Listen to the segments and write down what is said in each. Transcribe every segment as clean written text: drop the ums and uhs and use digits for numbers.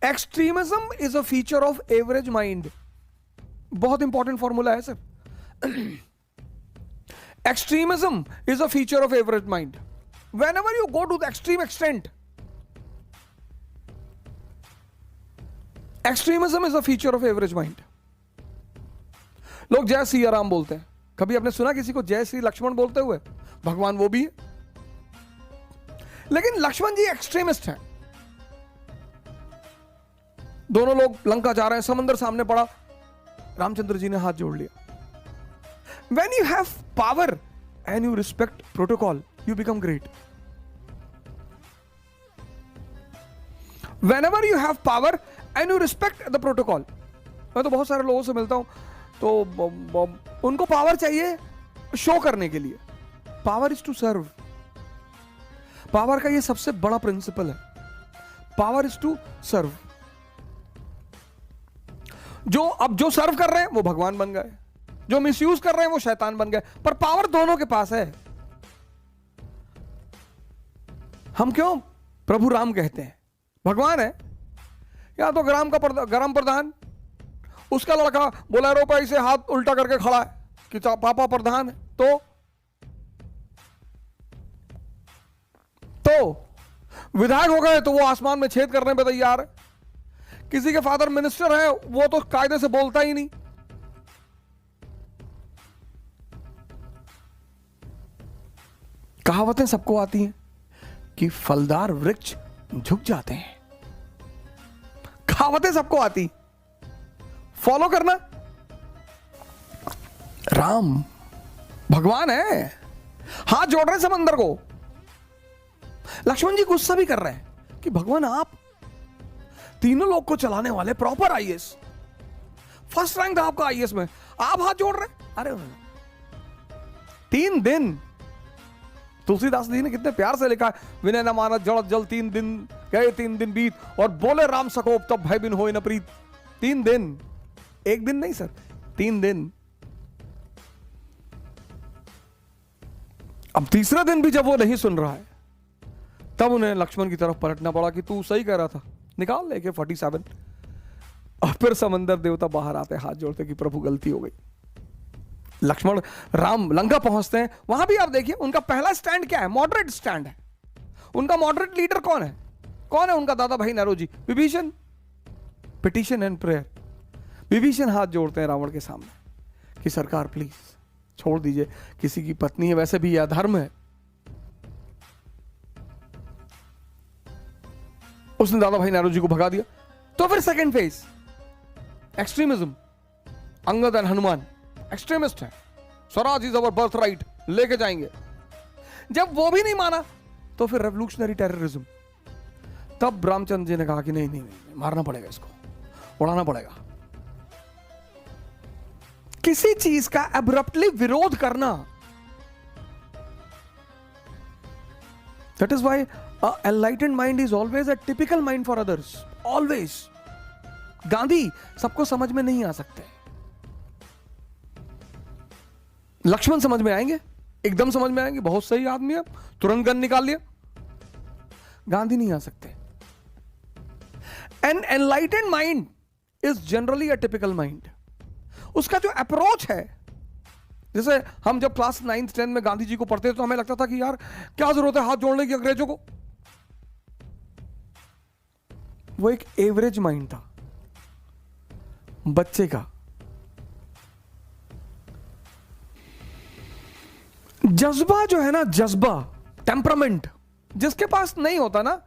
Extremism is a feature of average mind. बहुत important formula है sir. Extremism is a feature of average mind. whenever you go to the extreme extent, extremism is a feature of average mind. लोग जय श्री राम बोलते हैं, कभी आपने सुना किसी को जय श्री लक्ष्मण बोलते हुए? भगवान वो भी है, लेकिन लक्ष्मण जी एक्सट्रीमिस्ट हैं। दोनों लोग लंका जा रहे हैं, समंदर सामने पड़ा, रामचंद्र जी ने हाथ जोड़ लिया। When you have power and you respect protocol, you become great. Whenever you have power and you respect the protocol. मैं तो बहुत सारे लोगों से मिलता हूं, तो उनको पावर चाहिए शो करने के लिए। Power is to serve. Power का ये सबसे बड़ा प्रिंसिपल है, पावर इज टू सर्व। जो सर्व कर रहे हैं वो भगवान बन गए, जो मिसयूज कर रहे हैं वो शैतान बन गए, पर पावर दोनों के पास है। हम क्यों प्रभु राम कहते हैं? भगवान है, या तो ग्राम प्रधान, उसका लड़का बोलेरो पे ऐसे हाथ उल्टा करके खड़ा है कि पापा प्रधान है, तो विधायक हो गए तो वो आसमान में छेद करने पे तैयार है। किसी के फादर मिनिस्टर है, वो तो कायदे से बोलता ही नहीं। कहावतें सबको आती हैं कि फलदार वृक्ष झुक जाते हैं। कहावतें सबको आती, फॉलो करना। राम भगवान है, हाथ जोड़ रहे समंदर को। लक्ष्मण जी गुस्सा भी कर रहे हैं कि भगवान आप तीनों लोग को चलाने वाले, प्रॉपर आईएएस, फर्स्ट रैंक था आपका आईएएस में, आप हाथ जोड़ रहे? अरे 3 दिन तुलसीदास जी ने कितने प्यार से लिखा है, विनय न मानत जड़त जल 3 दिन गए 3 दिन बीत, और बोले राम सकोप तब भय बिन होए न प्रीत। 3 दिन, एक दिन नहीं सर, 3 दिन। अब तीसरा दिन भी जब वो नहीं सुन रहा है, तब उन्हें लक्ष्मण की तरफ पलटना पड़ा कि तू सही कह रहा था, निकाल लेके 47। और फिर समंदर देवता बाहर आते, हाथ जोड़ते कि प्रभु गलती हो गई। लक्ष्मण राम लंका पहुंचते हैं, वहां भी आप देखिए उनका पहला स्टैंड क्या है? मॉडरेट स्टैंड है। उनका मॉडरेट लीडर कौन है? कौन है उनका दादा भाई Naoroji? Vibhishan. Petition and prayer. Vibhishan हाथ जोड़ते हैं रावण के सामने कि सरकार प्लीज छोड़ दीजिए, किसी की पत्नी है, वैसे भी यह अधर्म है। उसने दादा भाई नरोजी को भगा दिया। तो फिर second phase extremism. Angad and Hanuman extremist है, Swaraj is our birth right, लेके जाएंगे। जब वो भी नहीं माना तो फिर रेवोल्यूशनरी टेररिज्म। तब रामचंद्र जी ने कहा कि नहीं नहीं नहीं, मारना पड़ेगा, इसको उड़ाना पड़ेगा। किसी चीज का एब्रप्टली विरोध करना, that is why enlightened mind is always a typical mind for others, always. Gandhi सबको समझ में नहीं आ सकते, लक्ष्मण समझ में आएंगे, एकदम समझ में आएंगे, बहुत सही आदमी है, तुरंत गन निकाल लिया। गांधी नहीं आ सकते। An enlightened mind is generally a typical mind. उसका जो अप्रोच है, जैसे हम जब क्लास 9th 10th में गांधी जी को पढ़ते थे तो हमें लगता था कि यार क्या जरूरत है हाथ जोड़ने की अंग्रेजों को। वो एक एवरेज माइंड था, बच्चे का। जज्बा जो है ना, जज्बा, टेम्परामेंट जिसके पास नहीं होता ना,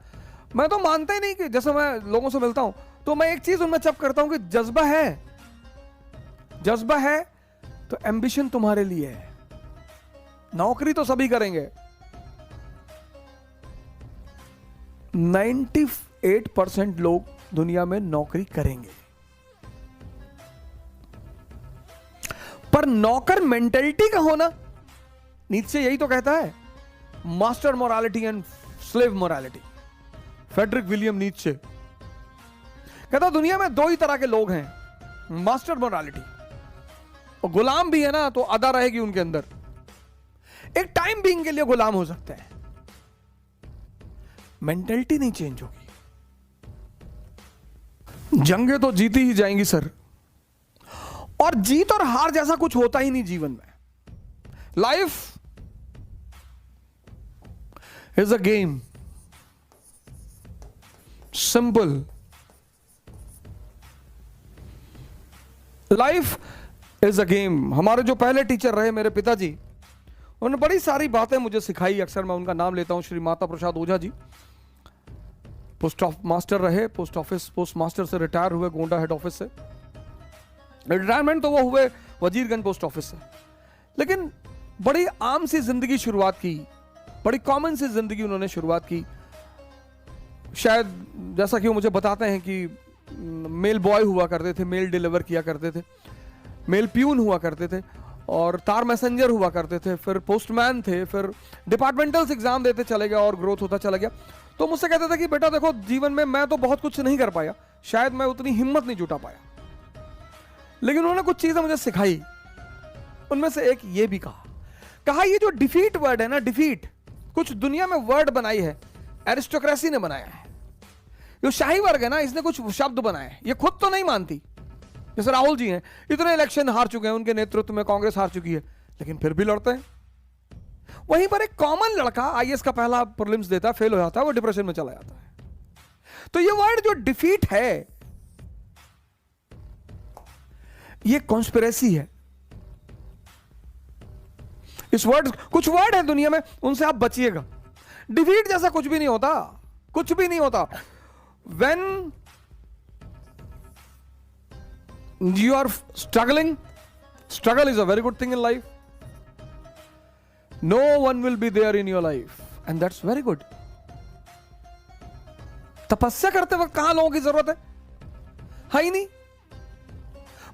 मैं तो मानता ही नहीं कि, जैसे मैं लोगों से मिलता हूं तो मैं एक चीज उनमें चप करता हूं कि जज्बा है, जज्बा है तो एम्बिशन तुम्हारे लिए है। नौकरी तो सभी करेंगे, 98% लोग दुनिया में नौकरी करेंगे, पर नौकर मेंटेलिटी का होना, नीचे यही तो कहता है, master morality and slave morality. Friedrich William Nietzsche कहता दुनिया में 2 ही तरह के लोग हैं, मास्टर मोरालिटी, और गुलाम भी है ना तो अदा रहेगी उनके अंदर, एक टाइम बीइंग के लिए गुलाम हो सकते हैं, मेंटेलिटी नहीं चेंज होगी। जंगें तो जीती ही जाएंगी सर, और जीत और हार जैसा कुछ होता ही नहीं जीवन में। Life is a game, simple. Life is a game. हमारे जो पहले टीचर रहे, मेरे पिताजी, उन्होंने बड़ी सारी बातें मुझे सिखाई। अक्सर मैं उनका नाम लेता हूं, श्री माता प्रसाद ओझा जी। पोस्ट मास्टर रहे, पोस्ट मास्टर से रिटायर हुए गोंडा हेड ऑफिस से। रिटायरमेंट तो वो हुए वजीरगंज पोस्ट ऑफिस से, लेकिन बड़ी आम सी जिंदगी शुरुआत की, बड़ी कॉमन सी जिंदगी उन्होंने शुरुआत की। शायद जैसा कि वो मुझे बताते हैं कि मेल बॉय हुआ करते थे, मेल डिलीवर किया करते थे, मेल प्यून हुआ करते थे, और तार मैसेंजर हुआ करते थे, फिर पोस्टमैन थे, फिर डिपार्टमेंटल एग्जाम देते चले गए और ग्रोथ होता चला गया। तो मुझसे कहते थे कि बेटा देखो, जीवन में मैं तो बहुत कुछ नहीं कर पाया, शायद मैं उतनी हिम्मत नहीं जुटा पाया, लेकिन उन्होंने कुछ चीजें मुझे सिखाई। उनमें से एक ये भी कहा ये जो डिफीट वर्ड है ना, डिफीट कुछ दुनिया में वर्ड बनाई है, एरिस्टोक्रेसी ने बनाया है। जो शाही वर्ग है ना, इसने कुछ शब्द बनाए हैं, ये खुद तो नहीं मानती। जैसे राहुल जी हैं, इतने इलेक्शन हार चुके हैं, उनके नेतृत्व में कांग्रेस हार चुकी है, लेकिन फिर भी लड़ते हैं। वहीं पर एक कॉमन लड़का आईएएस का पहला प्रीलिम्स देता है, फेल हो जाता है, वो डिप्रेशन में चला जाता है। तो ये वर्ड जो डिफीट है, ये कॉन्स्पिरेसी है। इस वर्ड, कुछ वर्ड है दुनिया में, उनसे आप बचिएगा। डिफीट जैसा कुछ भी नहीं होता, कुछ भी नहीं होता। When you are struggling, struggle is a very good thing in life. No one will be there in your life, and that's very good. तपस्या करते वक्त कहां लोगों की जरूरत है ही नहीं।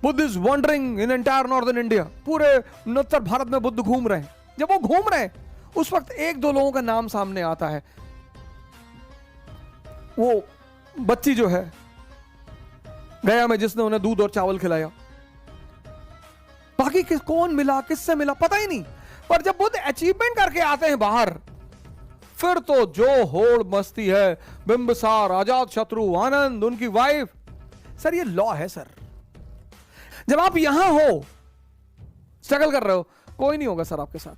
Buddha is wandering in entire northern India, पूरे उत्तर भारत में बुद्ध घूम रहे हैं। जब वो घूम रहे हैं, उस वक्त एक दो लोगों का नाम सामने आता है। वो बच्ची जो है गया में, जिसने उन्हें दूध और चावल खिलाया, बाकी कौन मिला, किससे मिला, पता ही नहीं। पर जब बुद्ध अचीवमेंट करके आते हैं बाहर, फिर तो जो होड़ मस्ती है, बिंबिसार, आजाद शत्रु, आनंद, उनकी वाइफ। सर ये लॉ है सर। जब आप यहां हो, स्ट्रगल कर रहे हो, कोई नहीं होगा सर आपके साथ,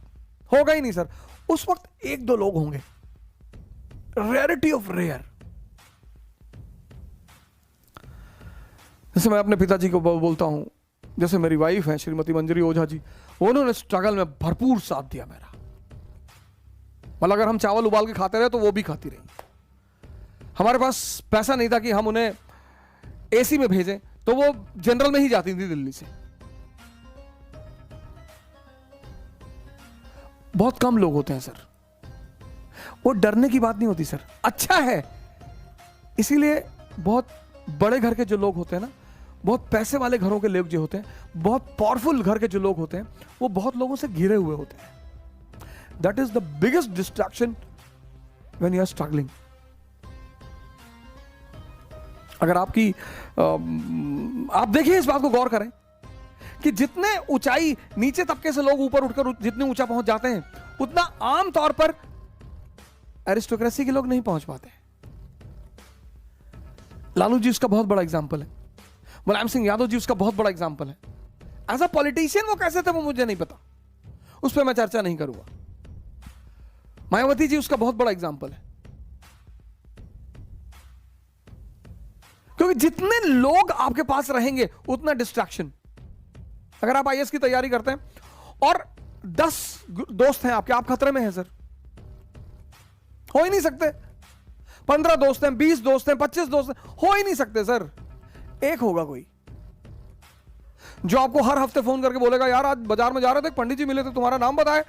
होगा ही नहीं सर। उस वक्त एक दो लोग होंगे, रेयरिटी ऑफ रेयर। जैसे मैं अपने पिताजी को बोलता हूं, जैसे मेरी वाइफ है श्रीमती मंजरी ओझा जी, उन्होंने स्ट्रगल में भरपूर साथ दिया मेरा। मतलब अगर हम चावल उबाल के खाते रहे तो वो भी खाती रही। हमारे पास पैसा नहीं था कि हम उन्हें एसी में भेजें, तो वो जनरल में ही जाती थी दिल्ली से। बहुत कम लोग होते हैं सर, वो डरने की बात नहीं होती सर, अच्छा है। इसीलिए बहुत बड़े घर के जो लोग होते हैं ना, बहुत पैसे वाले घरों के लोग जो होते हैं, बहुत पावरफुल घर के जो लोग होते हैं, वो बहुत लोगों से घिरे हुए होते हैं। That is the biggest distraction when you are struggling. अगर आपकी आप देखिए, इस बात को गौर करें कि जितने ऊंचाई नीचे तबके से लोग ऊपर उठकर जितने ऊंचा पहुंच जाते हैं, उतना आम तौर पर एरिस्टोक्रेसी के लोग नहीं पहुंच पाते। लालू जी उसका बहुत बड़ा एग्जाम्पल है, मुलायम सिंह यादव जी उसका बहुत बड़ा एग्जाम्पल है। एज अ पॉलिटिशियन वो कैसे थे वो मुझे नहीं पता, उस पर मैं चर्चा नहीं करूंगा। मायावती जी उसका बहुत बड़ा एग्जाम्पल है, क्योंकि जितने लोग आपके पास रहेंगे उतना डिस्ट्रैक्शन। अगर आप आईएएस की तैयारी करते हैं और 10 दोस्त हैं आपके, आप खतरे में हैं सर, हो ही नहीं सकते। 15 दोस्त हैं, 20 दोस्त हैं, 25 दोस्त हैं, हो ही नहीं सकते सर। एक होगा कोई जो आपको हर हफ्ते फोन करके बोलेगा, यार आज बाजार में जा रहे थे, पंडित जी मिले थे, तुम्हारा नाम बताए,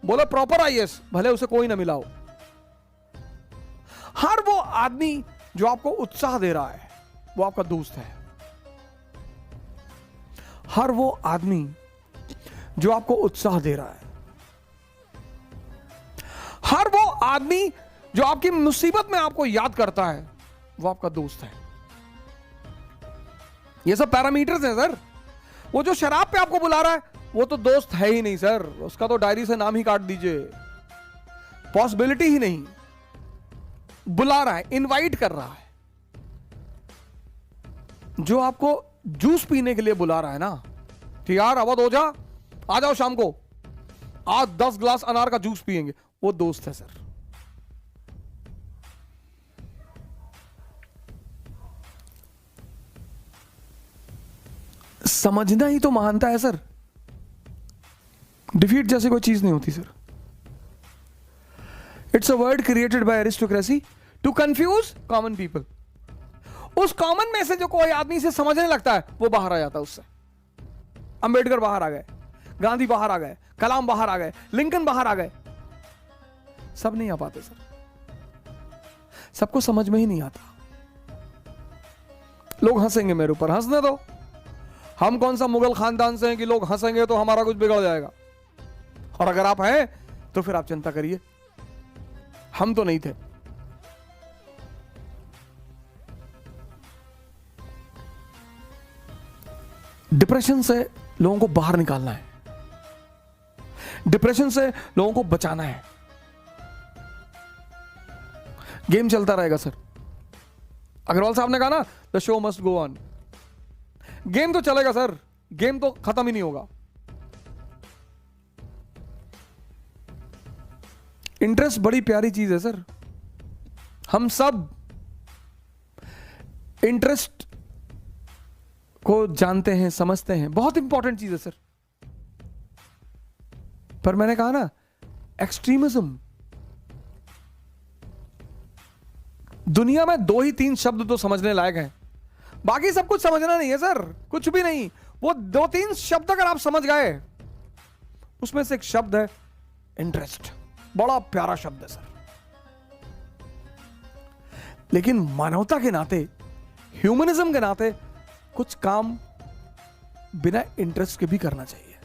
बोला प्रॉपर आईएएस, भले उसे कोई ना मिला हो। हर वो आदमी जो आपको उत्साह दे रहा है, वो आपका दोस्त है। हर वो आदमी जो आपको उत्साह दे रहा है, हर वो आदमी जो आपकी मुसीबत में आपको याद करता है, वो आपका दोस्त है। ये सब पैरामीटर्स हैं सर। वो जो शराब पे आपको बुला रहा है, वो तो दोस्त है ही नहीं सर, उसका तो डायरी से नाम ही काट दीजिए, पॉसिबिलिटी ही नहीं। बुला रहा है, इनवाइट कर रहा है। जो आपको जूस पीने के लिए बुला रहा है ना कि यार अवध हो जा, आ जाओ शाम को, आज 10 ग्लास अनार का जूस पिएंगे, वो दोस्त है सर। समझना ही तो महानता है सर। डिफीट जैसे कोई चीज नहीं होती sir. It's a word created by aristocracy to confuse common people. उस कॉमन में से जो कोई आदमी से समझने लगता है वो बाहर आ जाता है उससे। अंबेडकर बाहर आ गए, गांधी बाहर आ गए, कलाम बाहर आ गए, लिंकन बाहर आ गए, सब नहीं आ पाते सर। सबको समझ में ही नहीं आता। लोग हंसेंगे मेरे ऊपर, हंसने दो। हम कौन सा मुगल खानदान से हैं कि लोग हंसेंगे तो हमारा कुछ बिगड़ जाएगा। और अगर आप हैं तो फिर आप चिंता करिए, हम तो नहीं थे। डिप्रेशन से लोगों को बाहर निकालना है, डिप्रेशन से लोगों को बचाना है। गेम चलता रहेगा सर। अग्रवाल साहब ने कहा ना, the show must go on. Game तो चलेगा सर, गेम तो खत्म ही नहीं होगा। इंटरेस्ट बड़ी प्यारी चीज है सर। हम सब इंटरेस्ट को जानते हैं, समझते हैं, बहुत इंपॉर्टेंट चीज है सर। पर मैंने कहा ना, एक्सट्रीमिज्म, दुनिया में 2 ही 3 शब्द तो समझने लायक हैं, बाकी सब कुछ समझना नहीं है सर, कुछ भी नहीं। वो 2-3 शब्द अगर आप समझ गए, उसमें से एक शब्द है इंटरेस्ट। बड़ा प्यारा शब्द है सर। लेकिन मानवता के नाते, ह्यूमनिज्म के नाते, कुछ काम बिना इंटरेस्ट के भी करना चाहिए।